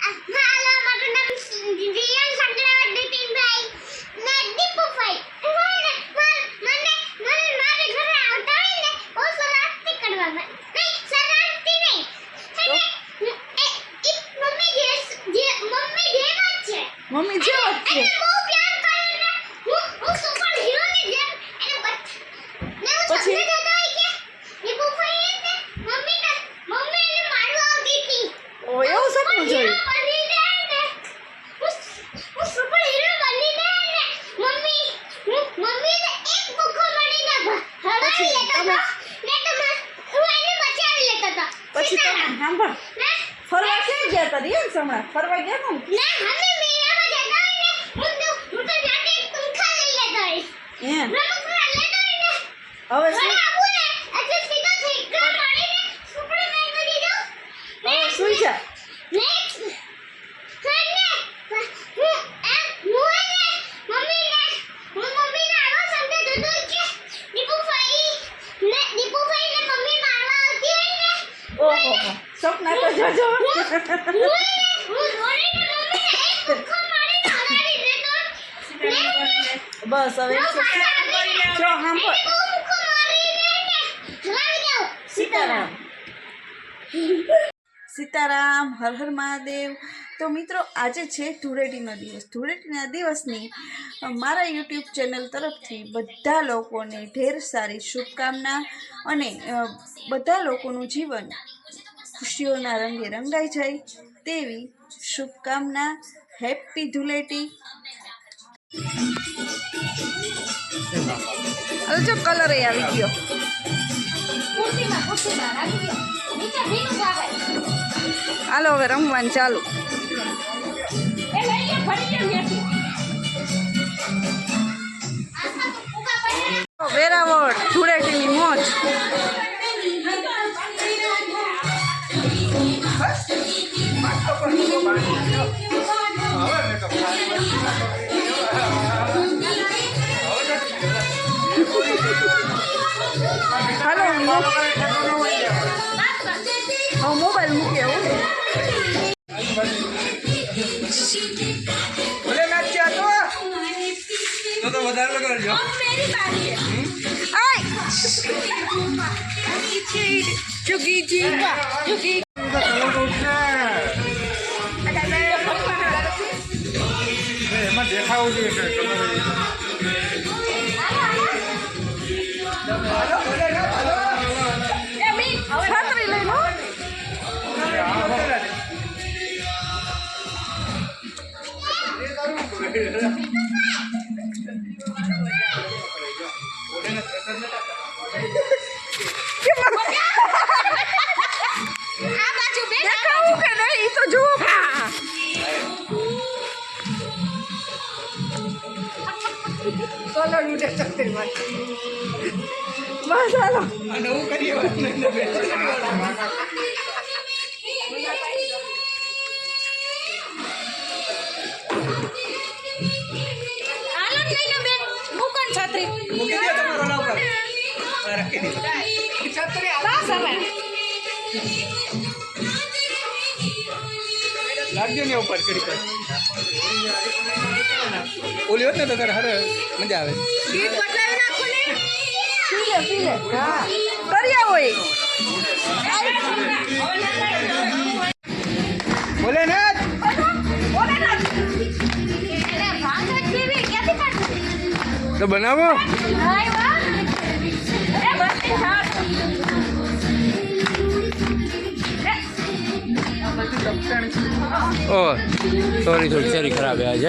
હાલો મારું નામ રિયન સંકળાવત દીપિનભાઈ ને દીપુભાઈ મને મારે ઘરે આવતા હોય ને બહુ શરારતી કરવામાં નહીં શરારતી નહીં મમ્મી જેવો જ છે. બહુ પ્યાર કરે ને હું સુપર હીરો ની જેમ એને ને હું પછી? સમજી જતો હોય કે દીપુભાઈ ને મમ્મી એને મારવા આવતી હતી. ઓ એવું સપનું જોયું. પછી તમે સાંભળ ફરવા ક્યાં ગયા હતા રિયન હમણાં ફરવા ગયા ને એમ હવે શું સુઈ જા. ઓહો સપના તો જોજો. બસ હવે જો સાંભળ સીતારામ સીતારામ હર હર મહાદેવ. તો મિત્રો આજે છે ધૂળેટીનો દિવસ. ધૂળેટીના દિવસની મારા યુટ્યુબ ચેનલ તરફથી બધા લોકોને ઢેર સારી શુભકામના અને બધા લોકોનું જીવન ખુશીઓના રંગે રંગાઈ જાય તેવી શુભકામના. હેપી ધૂળેટી. હવે જો કલર આવી ગયો. હાલો હવે રમવાનું ચાલુ. વેરાવળ ધૂળેટીની મોજ. હાલો મોબાઈલ મૂકે એવું તો વધારે લગાડજો. એમાં દેખાવું જોઈએ. છાત્રી લઈ લો. દેખાવું કે નહીં તો જુઓ. બસ હાલો નવું કરીએ. મૂકી દે તમારો લાવ પર રાખી દે. લાગજો ને ઉપર કરી કર. ઓલી હોત ને તો તારે હરે મજા આવે. પી લે હા કરી આવો. બોલે ને તો બનાવો. ઓ સોરી થોડી શેરી ખરાબ है आज.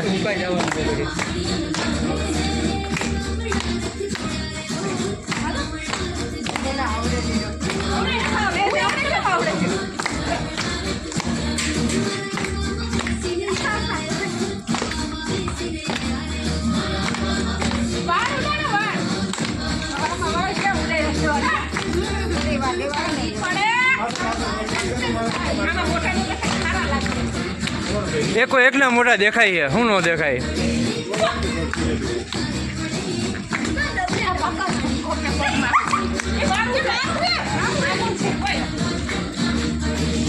એકો એકલા મોટા દેખાય છે. શું નો દેખાય?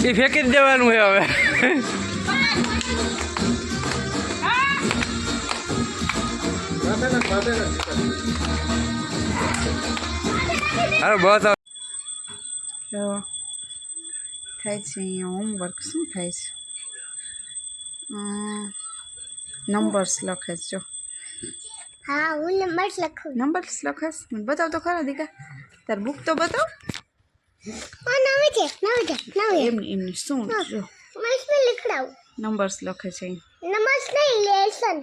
એ ફેંકી જ દેવાનું છે હવે. અરે બહુ તો થાય છે અહીંયા હોમવર્ક શું થાય છે નંબર્સ લખે છે જો હા હું નંબર લખું નંબર્સ લખે છે મને બતાવ તો ખરા દીકા તાર બુક તો બતાવ નવી છે એમની શું જો મેં લખડાવું નંબર્સ લખે છે નંબર્સ નહીં લેસન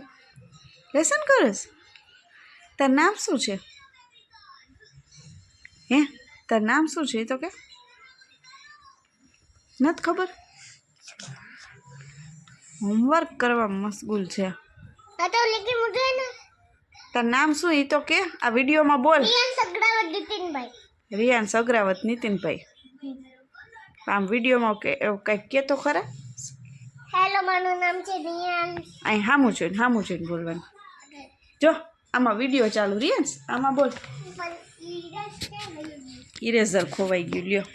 લેસન કરસ તાર નામ શું છે હે તાર નામ શું છે એ તો કે નથી ખબર હોમવર્ક કરવા મશગુલ છે આ તો લેકી મુझे ને તાર નામ શું એ તો કે આ વિડીયોમાં બોલ રિયાન સગડાવત નીતિનભાઈ રિયાન સગરાવત નીતિનભાઈ આમ વિડીયોમાં કે એવું કંઈક કહેતો ખરા હેલો મારું નામ છે રિયાન અહીં સામું જોઈને બોલવાનું જો આમાં વિડીયો ચાલુ રિયાન્સ આમાં બોલ ઇરેઝર ખોવાઈ ગયું લ્યો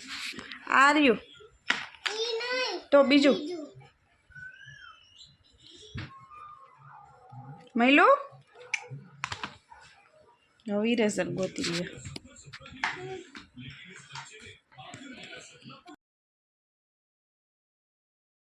આ રહ્યું તો બીજું મહિલો હવે ઇરેઝર ગોતી લ્યો